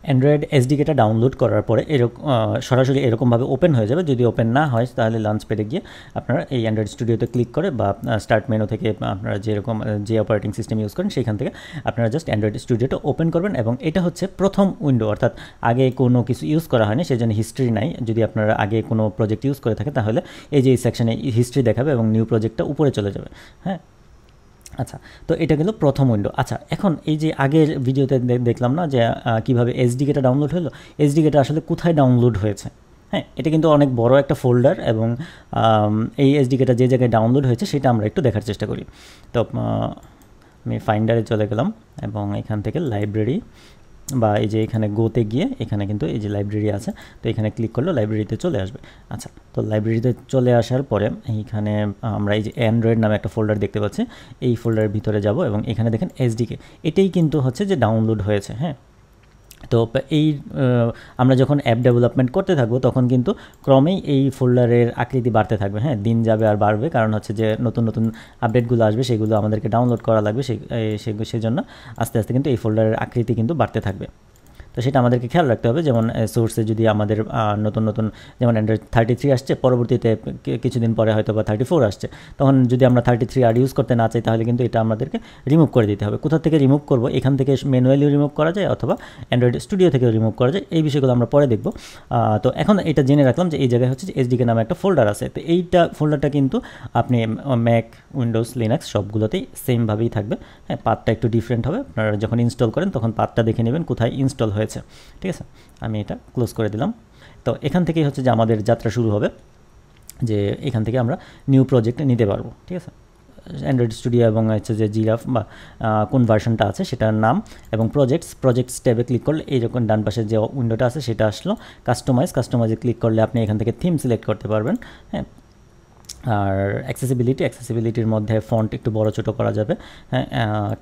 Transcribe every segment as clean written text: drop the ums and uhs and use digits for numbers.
Android এসডিকেটা download করার পরে সরাসরি এরকমভাবে ওপেন হয়ে যাবে। যদি ওপেন না হয় তাহলে লঞ্চ প্যাডে গিয়ে আপনারা এই অ্যান্ড্রয়েড স্টুডিওতে ক্লিক করে বা স্টার্ট মেনু থেকে আপনারা যে অপারেটিং সিস্টেম ইউজ করেন সেখান থেকে আপনারা জাস্ট অ্যান্ড্রয়েড স্টুডিওটা ওপেন করবেন এবং এটা হচ্ছে প্রথম উইন্ডো, অর্থাৎ আগে কোনো কিছু ইউজ করা হয়নি, সেজন্য হিস্ট্রি নাই। যদি আপনারা আগে কোনো প্রজেক্ট ইউজ করে থাকে তাহলে এই যে এই সেকশনে হিস্ট্রি দেখাবে এবং নিউ প্রজেক্টটা উপরে চলে যাবে। হ্যাঁ, আচ্ছা, তো এটা গেল প্রথম উইন্ডো। আচ্ছা, এখন এই যে আগের ভিডিওতে দেখলাম না যে কীভাবে এসডিকেটা ডাউনলোড হলো, এসডিকেটা আসলে কোথায় ডাউনলোড হয়েছে। হ্যাঁ, এটা কিন্তু অনেক বড় একটা ফোল্ডার এবং এই এসডিকেটা যে জায়গায় ডাউনলোড হয়েছে সেটা আমরা একটু দেখার চেষ্টা করি। তো আমি ফাইন্ডারে চলে গেলাম এবং এখান থেকে লাইব্রেরি বা এই যে এখানে গোতে গিয়ে এখানে কিন্তু এই যে লাইব্রেরি আছে, তো এখানে ক্লিক করলে লাইব্রেরিতে চলে আসবে। আচ্ছা, তো লাইব্রেরিতে চলে আসার পরে এইখানে আমরা এই যে অ্যান্ড্রয়েড নামে একটা ফোল্ডার দেখতে পাচ্ছি, এই ফোল্ডারের ভিতরে যাব এবং এখানে দেখেন এসডিকে, এটাই কিন্তু হচ্ছে যে ডাউনলোড হয়েছে। হ্যাঁ, তো এই আমরা যখন অ্যাপ ডেভেলপমেন্ট করতে থাকবো তখন কিন্তু ক্রমেই এই ফোল্ডারের আকৃতি বাড়তে থাকবে। হ্যাঁ, দিন যাবে আর বাড়বে, কারণ হচ্ছে যে নতুন নতুন আপডেটগুলো আসবে, সেগুলো আমাদেরকে ডাউনলোড করা লাগবে, সেজন্য আস্তে আস্তে কিন্তু এই ফোল্ডারের আকৃতি কিন্তু বাড়তে থাকবে। তো সেটা আমাদেরকে খেয়াল রাখতে হবে। যেমন সোর্সে যদি আমাদের নতুন নতুন যেমন অ্যান্ড্রয়েড 33 আসছে, পরবর্তীতে কিছুদিন পরে হয়তো বা 34 আসছে, তখন যদি আমরা 33 আর ইউজ করতে না চাই তাহলে কিন্তু এটা আমাদেরকে রিমুভ করে দিতে হবে। কোথা থেকে রিমুভ করব, এখান থেকে ম্যানুয়ালি রিমুভ করা যায় অথবা অ্যান্ড্রয়েড স্টুডিও থেকে রিমুভ করা যায়, এই বিষয়গুলো আমরা পরে দেখব। তো এখন এটা জেনে রাখলাম যে এই জায়গায় হচ্ছে যে এসডিকে নামে একটা ফোল্ডার আছে। তো এইটা ফোল্ডারটা কিন্তু আপনি ম্যাক, উইন্ডোজ, লিনাক্স সবগুলোতেই সেমভাবেই থাকবে। হ্যাঁ, পাথটা একটু ডিফারেন্ট হবে, আপনারা যখন ইনস্টল করেন তখন পাথটা দেখে নেবেন কোথায় ইনস্টল হয়েছে। ঠিক আছে, আমি এটা ক্লোজ করে দিলাম। তো এখান থেকেই হচ্ছে যে আমাদের যাত্রা শুরু হবে, যে এখান থেকে আমরা নিউ প্রজেক্ট নিতে পারবো। ঠিক আছে, অ্যান্ড্রয়েড স্টুডিও এবং হচ্ছে যে জিরাফ বা কোন ভার্সনটা আছে সেটার নাম এবং প্রজেক্টস ট্যাবে ক্লিক করলে এই যখন ডান পাশে যে উইন্ডোটা আছে সেটা আসলো। কাস্টমাইজে ক্লিক করলে আপনি এখান থেকে থিম সিলেক্ট করতে পারবেন। হ্যাঁ, আর অ্যাক্সেসিবিলিটির মধ্যে ফন্ট একটু বড় ছোটো করা যাবে। হ্যাঁ,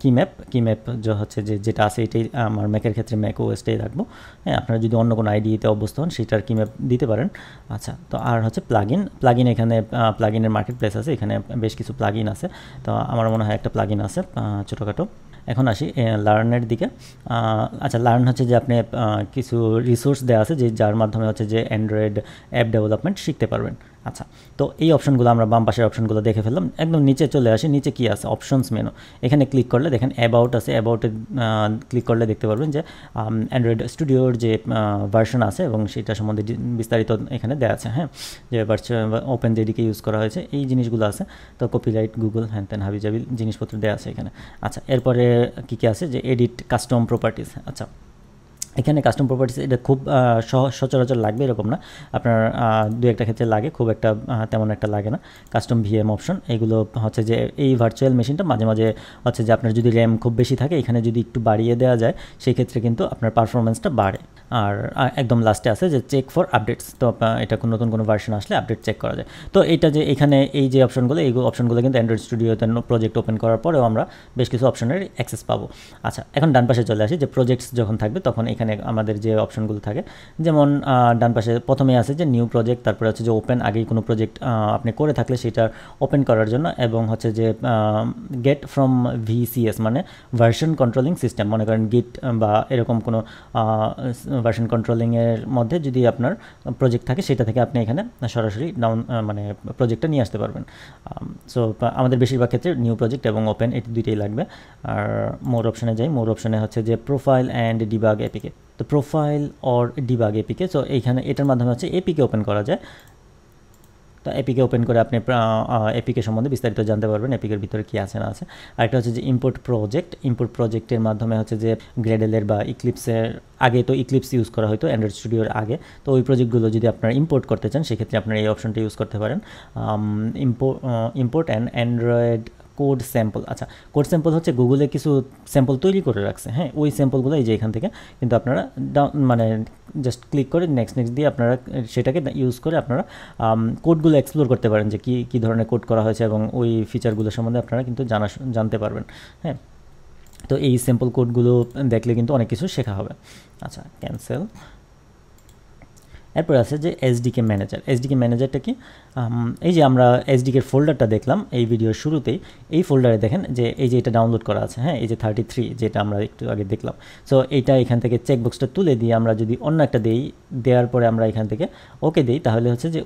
কিম্যাপ হচ্ছে যেটা আছে এটাই আমার ম্যাকের ক্ষেত্রে ম্যাক ওএসটাই রাখবো। হ্যাঁ, আপনারা যদি অন্য কোনো আইডিতে অভ্যস্ত হন সেটার কিম্যাপ দিতে পারেন। আচ্ছা, তো আর হচ্ছে প্লাগইন এখানে প্লাগইনের মার্কেট প্লেস আছে, এখানে বেশ কিছু প্লাগইন আছে। তো আমার মনে হয় একটা প্লাগইন আছে ছোটোখাটো। এখন আসি লার্নের দিকে। আচ্ছা, লার্ন হচ্ছে যে আপনি কিছু রিসোর্স দেওয়া আছে যার মাধ্যমে হচ্ছে যে অ্যান্ড্রয়েড অ্যাপ ডেভেলপমেন্ট শিখতে পারবেন। আচ্ছা, তো এই অপশনগুলো আমরা বাম পাশের অপশনগুলো দেখে ফেললাম। একদম নিচে চলে আসি, নিচে কি আছে অপশনস মেনু, এখানে ক্লিক করলে দেখেন অ্যাবাউট আছে। অ্যাবাউটে ক্লিক করলে দেখতে পারবেন যে অ্যান্ড্রয়েড স্টুডিওর যে ভার্সন আছে এবং সেটা সম্বন্ধে বিস্তারিত এখানে দেওয়া আছে। হ্যাঁ, যে ওপেন জেডিকে ইউজ করা হয়েছে এই জিনিসগুলো আছে। তো কপিরাইট, গুগল, হ্যান হাবিজাবি জিনিসপত্র দেওয়া আছে এখানে। আচ্ছা, এরপরে কী আছে যে এডিট কাস্টম প্রপার্টিস। আচ্ছা, এখানে কাস্টম প্রপার্টিস এটা খুব সচরাচর লাগবে এরকম না, আপনার দু একটা ক্ষেত্রে লাগে, খুব একটা তেমন একটা লাগে না। কাস্টম ভিএম অপশন এগুলো হচ্ছে যে এই ভার্চুয়াল মেশিনটা মাঝে মাঝে হচ্ছে যে আপনার যদি র্যাম খুব বেশি থাকে এখানে যদি একটু বাড়িয়ে দেওয়া যায় সেই ক্ষেত্রে কিন্তু আপনার পারফরমেন্সটা বাড়ে। আর একদম লাস্টে আছে যে চেক ফর আপডেটস, তো এটা নতুন কোনো ভার্সন আসলে আপডেট চেক করা যায়। তো এটা যে এখানে এই যে অপশনগুলো, এই অপশনগুলো কিন্তু অ্যান্ড্রয়েড স্টুডিওতে প্রজেক্ট ওপেন করার পরেও আমরা বেশ কিছু অপশনের অ্যাক্সেস পাবো। আচ্ছা, এখন ডান পাশে চলে আসি যে প্রজেক্টস যখন থাকবে তখন এখানে আমাদের যে অপশনগুলো থাকে, যেমন ডান পাশে প্রথমে আছে যে নিউ প্রজেক্ট, তারপরে হচ্ছে যে ওপেন, আগেই কোনো প্রজেক্ট আপনি করে থাকলে সেটা ওপেন করার জন্য, এবং হচ্ছে যে গেট ফ্রম ভিসিএস মানে ভার্সন কন্ট্রোলিং সিস্টেম, মনে করেন গিট বা এরকম কোনো ভার্সন কন্ট্রোলিংয়ের মধ্যে যদি আপনার প্রজেক্ট থাকে সেটা থেকে আপনি এখানে সরাসরি মানে প্রজেক্টটা নিয়ে আসতে পারবেন। সো আমাদের বেশিরভাগ ক্ষেত্রে নিউ প্রজেক্ট এবং ওপেন এটি দুইটাই লাগবে। আর মোর অপশানে যাই, মোর অপশানে হচ্ছে যে প্রোফাইল অ্যান্ড ডিবাগ এপিকে। তো profile or debug APK, so এইখানে এটার মাধ্যমে হচ্ছে এপিকে ওপেন করা যায়। তো এপিকে ওপেন করে আপনি এপিকে সম্বন্ধে বিস্তারিত জানতে পারবেন, এপিকের ভিতরে কী আছে না আছে। আরেকটা হচ্ছে যে ইম্পোর্ট প্রজেক্টের মাধ্যমে হচ্ছে যে গ্রেডেলের বা ইক্লিপসের, আগে তো ইক্লিপস ইউজ করা হতো অ্যান্ড্রয়েড স্টুডিওর আগে, তো ওই প্রজেক্টগুলো যদি আপনারা ইম্পোর্ট করতে চান সেক্ষেত্রে আপনারা এই অপশনটা ইউজ করতে পারেন, import and Android code sample. আচ্ছা, কোড স্যাম্পল হচ্ছে গুগলে কিছু স্যাম্পল তৈরি করে রাখছে। হ্যাঁ, ওই স্যাম্পলগুলো এই যে এখান থেকে কিন্তু আপনারা মানে জাস্ট ক্লিক করে নেক্সট দিয়ে আপনারা সেটাকে ইউজ করে আপনারা কোডগুলো এক্সপ্লোর করতে পারেন যে কী ধরনের কোড করা হয়েছে এবং ওই ফিচারগুলো সম্বন্ধে আপনারা কিন্তু জানতে পারবেন। হ্যাঁ, তো এই স্যাম্পল কোডগুলো দেখলে কিন্তু অনেক কিছু শেখা হবে। আচ্ছা, ক্যান্সেল। এরপরে আছে যে এসডিকে ম্যানেজার। এসডিকে ম্যানেজারটা কি? এই যে আমরা এসডিকের ফোল্ডারটা দেখলাম এই ভিডিওর শুরুতেই, এই ফোল্ডারে দেখেন যে এই যে এটা ডাউনলোড করা আছে, হ্যাঁ, এই যে 33 যেটা আমরা একটু আগে দেখলাম। সো এইটা এখান থেকে চেকবক্সটা তুলে দিয়ে আমরা যদি অন্য একটা দেওয়ার পরে আমরা এখান থেকে ওকে দিই, তাহলে হচ্ছে যে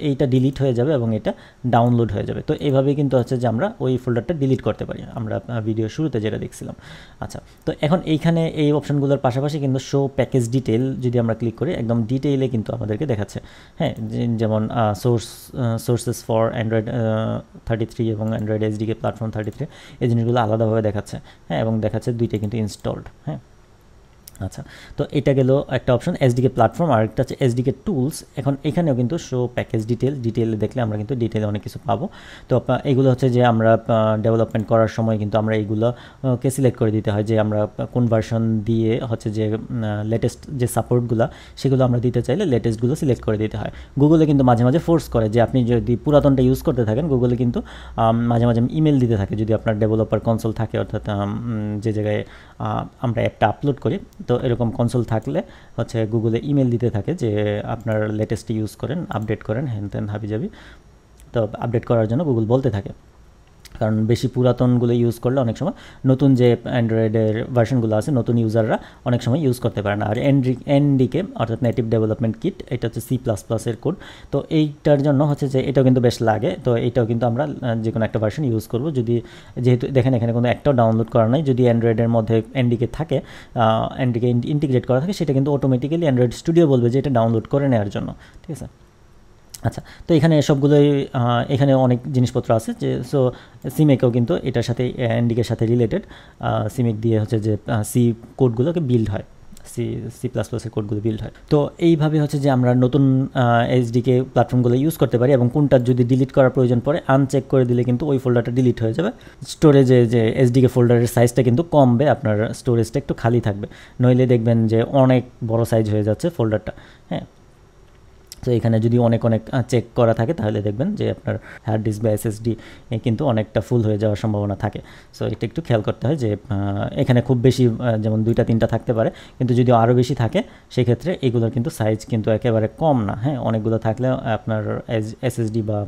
এইটা ডিলিট হয়ে যাবে এবং এটা ডাউনলোড হয়ে যাবে। তো এইভাবেই কিন্তু হচ্ছে যে আমরা ওই ফোল্ডারটা ডিলিট করতে পারি, আমরা ভিডিও শুরুতে যেটা দেখছিলাম। আচ্ছা, তো এখন এইখানে এই অপশনগুলোর পাশাপাশি কিন্তু শো প্যাকেজ ডিটেল যদি আমরা ক্লিক করি, একদম ডিটেইলে কিন্তু আমাদেরকে দেখাচ্ছে, হ্যাঁ, যেমন সোর্সেস ফর অ্যান্ড্রয়েড 33 এবং অ্যান্ড্রয়েড এসডিকে প্ল্যাটফর্ম 33, এই জিনিসগুলো আলাদাভাবে দেখাচ্ছে, হ্যাঁ, এবং দেখাচ্ছে দুইটা কিন্তু ইনস্টলড, হ্যাঁ। আচ্ছা, তো এটা গেল একটা অপশন এসডিকে প্ল্যাটফর্ম, আর একটা হচ্ছে এসডিকে টুলস। এখন এখানেও কিন্তু শো প্যাকেজ ডিটেলে দেখলে আমরা কিন্তু ডিটেলে অনেক কিছু পাবো। তো এগুলো হচ্ছে যে আমরা ডেভেলপমেন্ট করার সময় কিন্তু আমরা এইগুলোকে সিলেক্ট করে দিতে হয় যে আমরা কোন ভার্সন দিয়ে হচ্ছে যে লেটেস্ট যে সাপোর্টগুলো সেগুলো আমরা দিতে চাইলে লেটেস্টগুলো সিলেক্ট করে দিতে হয়। গুগলে কিন্তু মাঝে মাঝে ফোর্স করে যে আপনি যদি পুরাতনটা ইউজ করতে থাকেন, গুগলে কিন্তু মাঝে মাঝে ইমেল দিতে থাকে যদি আপনার ডেভেলপার কনসোল থাকে, অর্থাৎ যে জায়গায় আমরা অ্যাপটা আপলোড করি, তো এরকম কনসোল থাকলে হচ্ছে গুগলে ইমেল দিতে থাকে যে আপনার লেটেস্ট ইউজ করেন, আপডেট করেন, হ্যান ত্যান হাবিজাবি। তো আপডেট করার জন্য গুগল বলতে থাকে, কারণ বেশি পুরাতনগুলো ইউজ করলে অনেক সময় নতুন যে অ্যান্ড্রয়েডের ভার্সনগুলো আছে নতুন ইউজাররা অনেক সময় ইউজ করতে পারে না। আর এনডিকে অর্থাৎ নেটিভ ডেভেলপমেন্ট কিট, এটা হচ্ছে C++-এর কোড। তো এইটার জন্য হচ্ছে যে এটাও কিন্তু বেশ লাগে। তো এইটাও কিন্তু আমরা যে কোনো একটা ভার্সন ইউজ করব, যদি যেহেতু দেখেন এখানে কোনো একটাও ডাউনলোড করা নাই, যদি অ্যান্ড্রয়েডের মধ্যে এনডিকে থাকে, এনডিকে ইন্টিগ্রেট করা থাকে, সেটা কিন্তু অটোমেটিক্যালি অ্যান্ড্রয়েড স্টুডিও বলবে যে এটা ডাউনলোড করে নেওয়ার জন্য, ঠিক আছে। আচ্ছা, তো এখানে সবগুলোই এখানে অনেক জিনিসপত্র আছে যে সো সিমেকেও কিন্তু এটার সাথে এনডিকের সাথে রিলেটেড, সিমেক দিয়ে হচ্ছে যে সি কোডগুলোকে বিল্ড হয়, C++-এর কোডগুলো বিল্ড হয়। তো এইভাবে হচ্ছে যে আমরা নতুন এসডিকে প্ল্যাটফর্মগুলো ইউজ করতে পারি, এবং কোনটা যদি ডিলিট করার প্রয়োজন পড়ে আনচেক করে দিলে কিন্তু ওই ফোল্ডারটা ডিলিট হয়ে যাবে। স্টোরেজে যে এসডিকে ফোল্ডারের সাইজটা কিন্তু কমবে, আপনার স্টোরেজটা একটু খালি থাকবে, নইলে দেখবেন যে অনেক বড় সাইজ হয়ে যাচ্ছে ফোল্ডারটা, হ্যাঁ। তো এখানে যদি অনেক চেক করা থাকে তাহলে দেখবেন যে আপনার হার্ড ডিস্ক বা এসএসডি কিন্তু অনেকটা ফুল হয়ে যাওয়ার সম্ভাবনা থাকে। সো এটা একটু খেয়াল করতে হয় যে এখানে খুব বেশি যেমন 2-3টা থাকতে পারে, কিন্তু যদি আরও বেশি থাকে সেক্ষেত্রে এগুলোর কিন্তু সাইজ কিন্তু একেবারে কম না, হ্যাঁ, অনেকগুলো থাকলে আপনার এসএসডি বা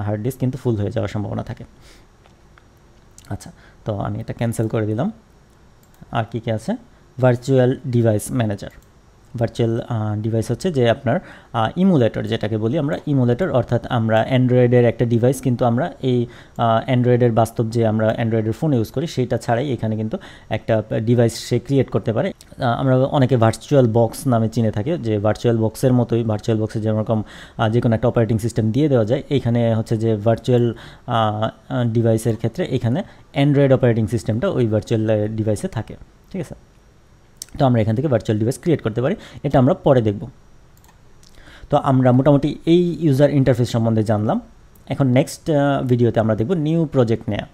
হার্ড ডিস্ক কিন্তু ফুল হয়ে যাওয়ার সম্ভাবনা থাকে। আচ্ছা, তো আমি এটা ক্যান্সেল করে দিলাম। আর কি আছে? Virtual device manager. Virtual device হচ্ছে যে আপনার ইমুলেটর, যেটাকে বলি আমরা ইমুলেটর, অর্থাৎ আমরা অ্যান্ড্রয়েডের একটা ডিভাইস কিন্তু আমরা এই অ্যান্ড্রয়েডের বাস্তব যে আমরা অ্যান্ড্রয়েডের ফোন ইউজ করি সেইটা ছাড়াই এখানে কিন্তু একটা ডিভাইস সে ক্রিয়েট করতে পারে। আমরা অনেকে ভার্চুয়াল বক্স নামে চিনে থাকি, যে ভার্চুয়াল বক্সের মতোই, ভার্চুয়াল বক্সে যেরকম যে কোনো একটা অপারেটিং সিস্টেম দিয়ে দেওয়া যায়, এইখানে হচ্ছে যে ভার্চুয়াল ডিভাইসের ক্ষেত্রে এখানে অ্যান্ড্রয়েড অপারেটিং সিস্টেমটা ওই ভার্চুয়াল ডিভাইসে থাকে, ঠিক আছে। তো আমরা এখান থেকে ভার্চুয়াল ডিভাইস ক্রিয়েট করতে পারি, এটা আমরা পরে দেখব। তো আমরা মোটামুটি এই ইউজার ইন্টারফেস সম্বন্ধে জানলাম। এখন নেক্সট ভিডিওতে আমরা দেখব নিউ প্রজেক্ট নেওয়া।